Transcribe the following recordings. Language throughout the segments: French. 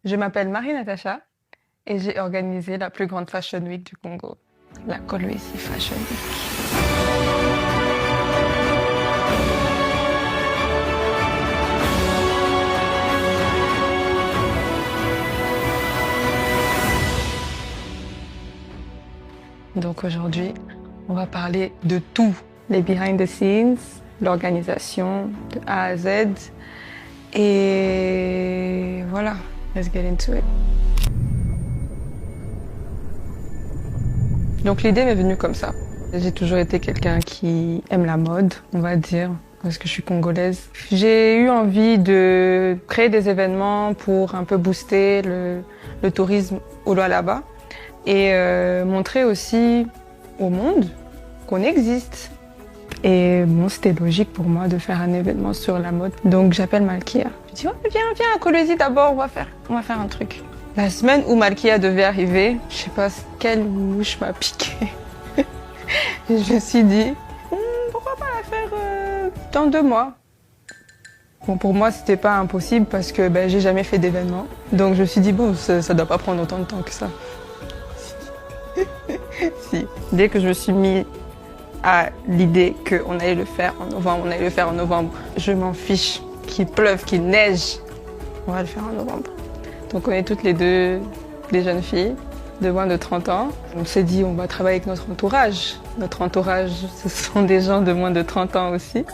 Je m'appelle Marie-Natacha et j'ai organisé la plus grande Fashion Week du Congo, la Kolwezi Fashion Week. Donc aujourd'hui, on va parler de tout, les behind the scenes, l'organisation de A à Z. Et voilà, let's get into it. Donc l'idée m'est venue comme ça. J'ai toujours été quelqu'un qui aime la mode, on va dire, parce que je suis congolaise. J'ai eu envie de créer des événements pour un peu booster le tourisme au Lualaba et montrer aussi au monde qu'on existe. Et bon, c'était logique pour moi de faire un événement sur la mode. Donc j'appelle Malkia. Je dis, ouais, viens à Kolwezi d'abord, on va faire un truc. La semaine où Malkia devait arriver, je sais pas quelle mouche m'a piqué. Et je me suis dit, pourquoi pas la faire dans 2 mois. Bon, pour moi, c'était pas impossible parce que j'ai jamais fait d'événement. Donc je me suis dit, bon, ça doit pas prendre autant de temps que ça. Si. Dès que je me suis mis à l'idée qu'on allait le faire en novembre, je m'en fiche qu'il pleuve, qu'il neige, on va le faire en novembre. Donc on est toutes les deux des jeunes filles de moins de 30 ans. On s'est dit on va travailler avec notre entourage. Notre entourage, ce sont des gens de moins de 30 ans aussi.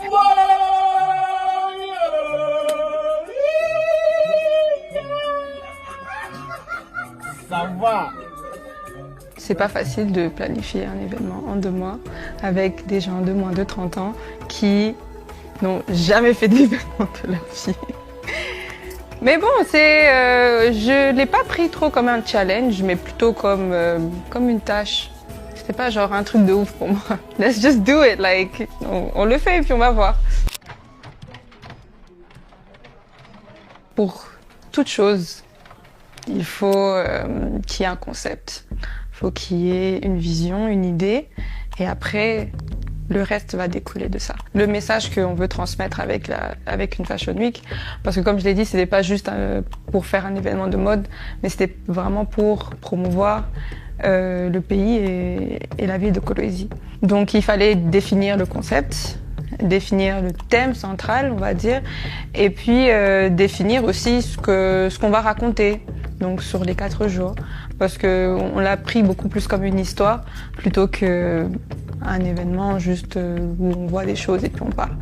Ça va. C'est pas facile de planifier un événement en 2 mois avec des gens de moins de 30 ans qui n'ont jamais fait d'événement de leur vie. Mais bon, je l'ai pas pris trop comme un challenge, mais plutôt comme une tâche. C'était pas genre un truc de ouf pour moi. Let's just do it, like on le fait et puis on va voir. Pour toute chose, il faut qu'il y ait un concept. Il faut qu'il y ait une vision, une idée, et après, le reste va découler de ça. Le message qu'on veut transmettre avec une Fashion Week, parce que comme je l'ai dit, c'était pas juste pour faire un événement de mode, mais c'était vraiment pour promouvoir le pays et la ville de Kolwezi. Donc il fallait définir le concept, définir le thème central, on va dire, et puis définir aussi ce qu'on va raconter, donc sur les 4 jours, parce que on l'a pris beaucoup plus comme une histoire plutôt que un événement juste où on voit des choses et puis on parle.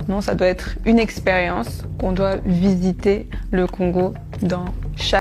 Non, ça doit être une expérience qu'on doit visiter le Congo dans chaque